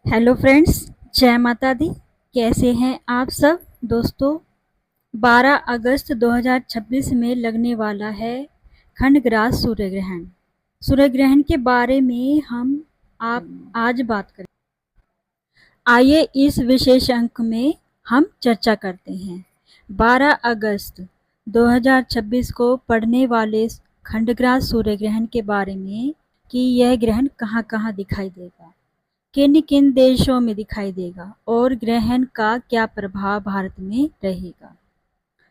Hello friends, जय माता दी। कैसे हैं आप सब दोस्तों। 12 अगस्त 2026 में लगने वाला है खंडग्रास सूर्य ग्रहण। सूर्य ग्रहण के बारे में हम आप आज बात करें। आइए इस विशेष अंक में हम चर्चा करते हैं। 12 अगस्त 2026 को पड़ने वाले खंडग्रास सूर्य ग्रहण के बारे में कि यह ग्रहण कहाँ कहाँ दिखाई देगा, किन किन देशों में दिखाई देगा और ग्रहण का क्या प्रभाव भारत में रहेगा।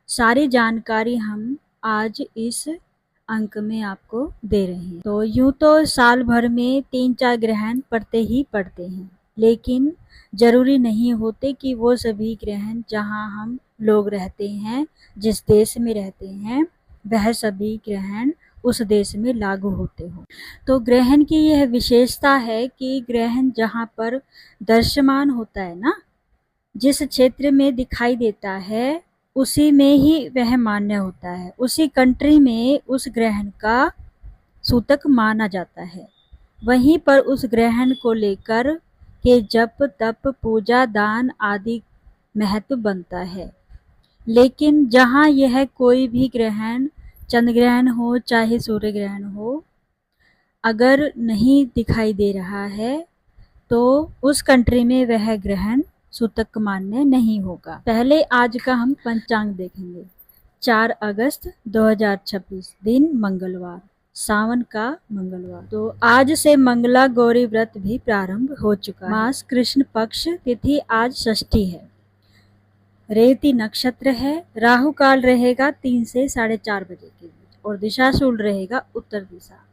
सारी जानकारी हम आज इस अंक में आपको दे रहे हैं। तो यूं तो साल भर में 3-4 ग्रहण पड़ते ही पड़ते हैं, लेकिन जरूरी नहीं होते कि वो सभी ग्रहण जहां हम लोग रहते हैं, जिस देश में रहते हैं, वह सभी ग्रहण उस देश में लागू होते हो। तो ग्रहण की यह विशेषता है कि ग्रहण जहां पर दृश्यमान होता है ना, जिस क्षेत्र में दिखाई देता है उसी में ही वह मान्य होता है, उसी कंट्री में उस ग्रहण का सूतक माना जाता है। वहीं पर उस ग्रहण को लेकर के जप तप पूजा दान आदि महत्व बनता है। लेकिन जहाँ यह कोई भी ग्रहण, चंद्र ग्रहण हो चाहे सूर्य ग्रहण हो, अगर नहीं दिखाई दे रहा है तो उस कंट्री में वह ग्रहण सूतक मान्य नहीं होगा। पहले आज का हम पंचांग देखेंगे। 4 अगस्त 2026 दिन मंगलवार, सावन का मंगलवार। तो आज से मंगला गौरी व्रत भी प्रारंभ हो चुका है। मास कृष्ण पक्ष, तिथि आज षष्ठी है, रेवती नक्षत्र है, राहु काल रहेगा 3 से 4:30 बजे के बीच और दिशा शूल रहेगा उत्तर दिशा।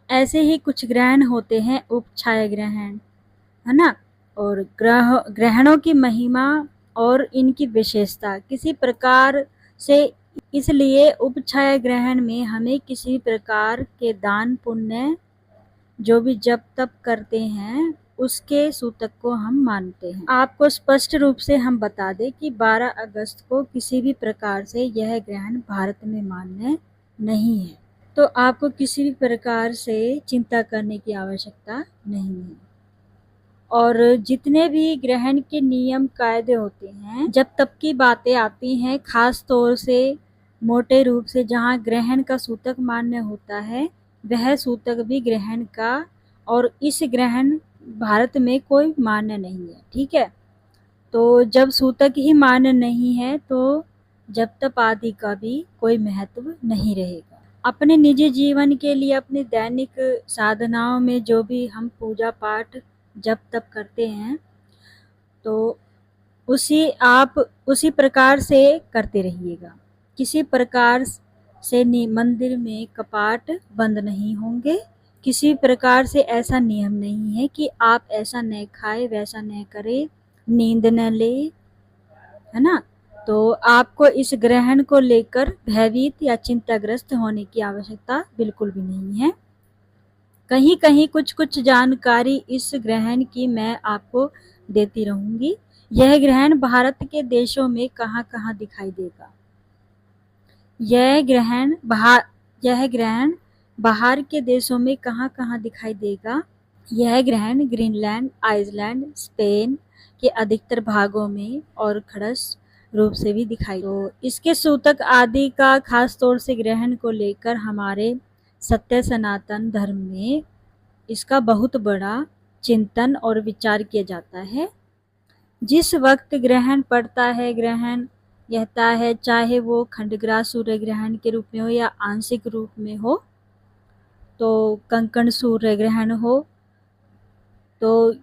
ऐसे ही कुछ ग्रहण होते हैं, उपछाया ग्रहण है ना, और ग्रहणों की महिमा और इनकी विशेषता किसी प्रकार से, इसलिए उपछाया ग्रहण में हमें किसी प्रकार के दान पुण्य जो भी जप तप करते हैं उसके सूतक को हम मानते हैं। आपको स्पष्ट रूप से हम बता दें कि 12 अगस्त को किसी भी प्रकार से यह ग्रहण भारत में मान्य नहीं है, तो आपको किसी भी प्रकार से चिंता करने की आवश्यकता नहीं है। और जितने भी ग्रहण के नियम कायदे होते हैं, जब तब की बातें आती हैं, खास तौर से मोटे रूप से जहाँ ग्रहण का सूतक मान्य होता है वह सूतक भी ग्रहण का, और इस ग्रहण भारत में कोई मान्य नहीं है। ठीक है, तो जब सूतक ही मान्य नहीं है तो जब तप आदि का भी कोई महत्व नहीं रहेगा। अपने निजी जीवन के लिए, अपनी दैनिक साधनाओं में जो भी हम पूजा पाठ जब तप करते हैं तो उसी प्रकार से करते रहिएगा। किसी प्रकार से मंदिर में कपाट बंद नहीं होंगे, किसी प्रकार से ऐसा नियम नहीं है कि आप ऐसा न खाए वैसा न करे, नींद न ले, है ना। तो आपको इस ग्रहण को लेकर भयभीत या चिंताग्रस्त होने की आवश्यकता बिल्कुल भी नहीं है। कहीं कहीं कुछ जानकारी इस ग्रहण की मैं आपको देती रहूंगी। यह ग्रहण भारत के देशों में कहाँ कहाँ दिखाई देगा। यह ग्रहण बाहर के देशों में कहाँ कहाँ दिखाई देगा। यह ग्रहण ग्रीनलैंड, आइसलैंड, स्पेन के अधिकतर भागों में और खड़स रूप से भी दिखाई। तो इसके सूतक आदि का खास तौर से ग्रहण को लेकर हमारे सत्य सनातन धर्म में इसका बहुत बड़ा चिंतन और विचार किया जाता है। जिस वक्त ग्रहण पड़ता है, ग्रहण कहता है, चाहे वो खंडग्रास सूर्य ग्रहण के रूप में हो या आंशिक रूप में हो, तो कंकण सूर्य ग्रहण हो, तो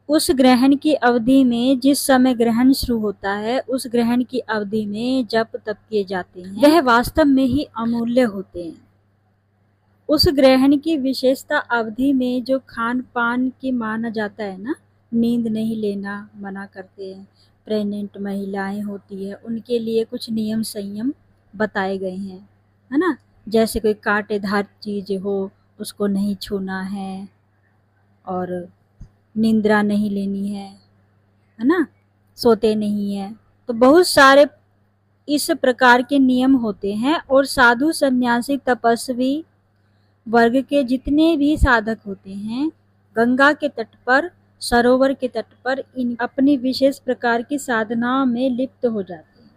उस ग्रहण की अवधि में जिस समय ग्रहण शुरू होता है उस ग्रहण की अवधि में जप तप किए जाते हैं, वह वास्तव में ही अमूल्य होते हैं। उस ग्रहण की विशेषता अवधि में जो खान पान की माना जाता है ना, नींद नहीं लेना मना करते हैं, प्रेग्नेंट महिलाएं होती है उनके लिए कुछ नियम संयम बताए गए हैं, है ना। जैसे कोई कांटेदार चीज हो उसको नहीं छूना है, और निंद्रा नहीं लेनी है ना, सोते नहीं है। तो बहुत सारे इस प्रकार के नियम होते हैं। और साधु सन्यासी तपस्वी वर्ग के जितने भी साधक होते हैं, गंगा के तट पर सरोवर के तट पर इन अपनी विशेष प्रकार की साधना में लिप्त हो जाते हैं।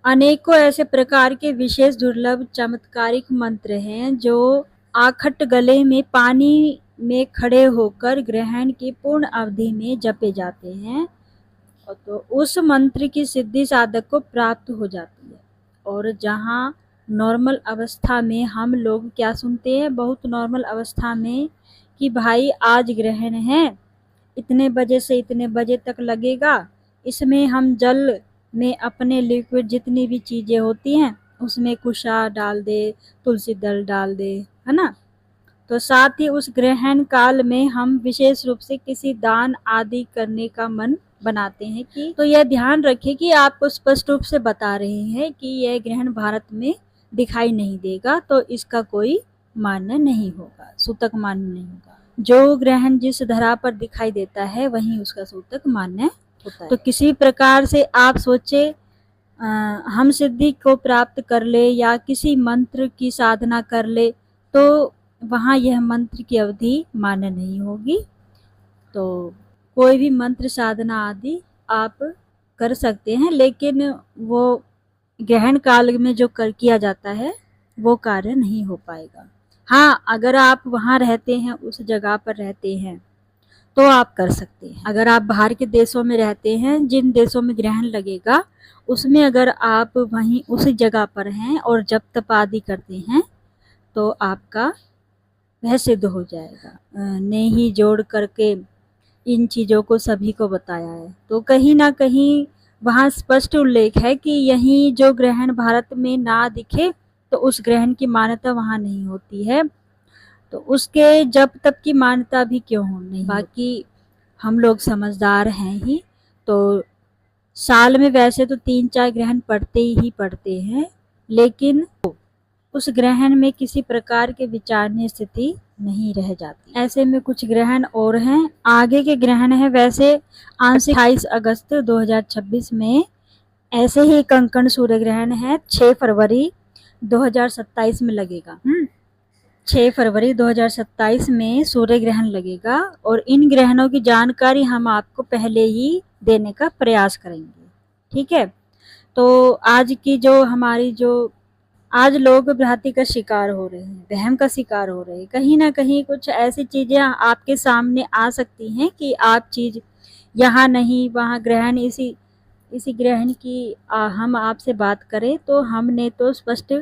अनेकों ऐसे प्रकार के विशेष दुर्लभ चमत्कारिक मंत्र हैं जो आखट गले में पानी में खड़े होकर ग्रहण की पूर्ण अवधि में जपे जाते हैं, तो उस मंत्र की सिद्धि साधक को प्राप्त हो जाती है। और जहाँ नॉर्मल अवस्था में हम लोग क्या सुनते हैं, बहुत नॉर्मल अवस्था में, कि भाई आज ग्रहण है, इतने बजे से इतने बजे तक लगेगा, इसमें हम जल में अपने लिक्विड जितनी भी चीज़ें होती हैं उसमें कुशा डाल दे, तुलसी दल डाल दे, है ना। तो साथ ही उस ग्रहण काल में हम विशेष रूप से किसी दान आदि करने का मन बनाते हैं कि, तो यह ध्यान रखें कि आपको स्पष्ट रूप से बता रहे हैं कि यह ग्रहण भारत में दिखाई नहीं देगा, तो इसका कोई मान्य नहीं होगा, सूतक मान्य नहीं होगा। जो ग्रहण जिस धरा पर दिखाई देता है वहीं उसका सूतक मान्य होता है। तो किसी प्रकार से आप सोचे हम सिद्धि को प्राप्त कर ले या किसी मंत्र की साधना कर ले, तो वहाँ यह मंत्र की अवधि मान्य नहीं होगी। तो कोई भी मंत्र साधना आदि आप कर सकते हैं, लेकिन वो ग्रहण काल में जो किया जाता है वो कार्य नहीं हो पाएगा। हाँ, अगर आप वहाँ रहते हैं, उस जगह पर रहते हैं, तो आप कर सकते हैं। अगर आप बाहर के देशों में रहते हैं, जिन देशों में ग्रहण लगेगा उसमें अगर आप वहीं उसी जगह पर हैं और जप तप आदि करते हैं तो आपका वह सिद्ध हो जाएगा। ने ही जोड़ करके इन चीज़ों को सभी को बताया है। तो कहीं ना कहीं वहाँ स्पष्ट उल्लेख है कि यहीं जो ग्रहण भारत में ना दिखे तो उस ग्रहण की मान्यता वहाँ नहीं होती है, तो उसके जब तक की मान्यता भी क्यों हो नहीं। बाकी हम लोग समझदार हैं ही, तो साल में वैसे तो 3-4 ग्रहण पड़ते ही पड़ते हैं, लेकिन उस ग्रहण में किसी प्रकार के विचारणीय स्थिति नहीं रह जाती। ऐसे में कुछ ग्रहण और हैं, आगे के ग्रहण है वैसे आंशिक 28 अगस्त 2026 में, ऐसे ही कंकण सूर्य ग्रहण है 6 फरवरी 2027 में लगेगा। 6 फरवरी 2027 में सूर्य ग्रहण लगेगा और इन ग्रहणों की जानकारी हम आपको पहले ही देने का प्रयास करेंगे, ठीक है। तो आज की जो हमारी जो आज लोग भ्रांति का शिकार हो रहे हैं, वहम का शिकार हो रहे हैं, कहीं ना कहीं कुछ ऐसी चीज़ें आपके सामने आ सकती हैं कि आप चीज़ यहाँ नहीं वहाँ ग्रहण, इसी ग्रहण की हम आपसे बात करें तो हमने तो स्पष्ट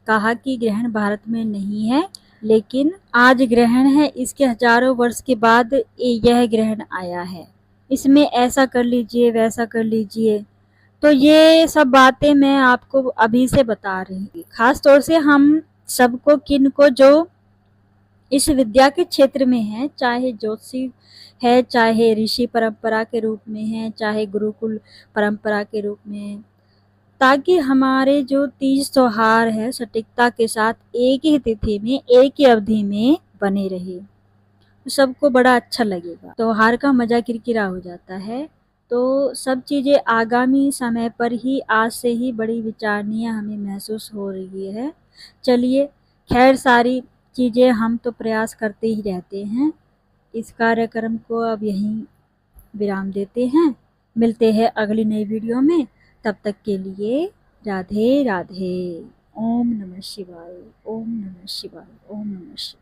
कहा कि ग्रहण भारत में नहीं है, लेकिन आज ग्रहण है, इसके हजारों वर्ष के बाद यह ग्रहण आया है, इसमें ऐसा कर लीजिए वैसा कर लीजिए। तो ये सब बातें मैं आपको अभी से बता रही हूँ, खास तौर से हम सबको, किनको जो इस विद्या के क्षेत्र में है, चाहे ज्योतिषी है, चाहे ऋषि परंपरा के रूप में है, चाहे गुरुकुल परंपरा के रूप में है, ताकि हमारे जो तीज त्योहार है सटीकता के साथ एक ही तिथि में एक ही अवधि में बने रहे, तो सबको बड़ा अच्छा लगेगा। त्योहार का मजा किरकिरा हो जाता है। तो सब चीज़ें आगामी समय पर ही आज से ही बड़ी विचारणीय हमें महसूस हो रही है। चलिए, खैर सारी चीज़ें हम तो प्रयास करते ही रहते हैं। इस कार्यक्रम को अब यहीं विराम देते हैं, मिलते हैं अगली नई वीडियो में। तब तक के लिए राधे राधे। ओम नमः शिवाय, ओम नमः शिवाय, ओम नमः शिवाय।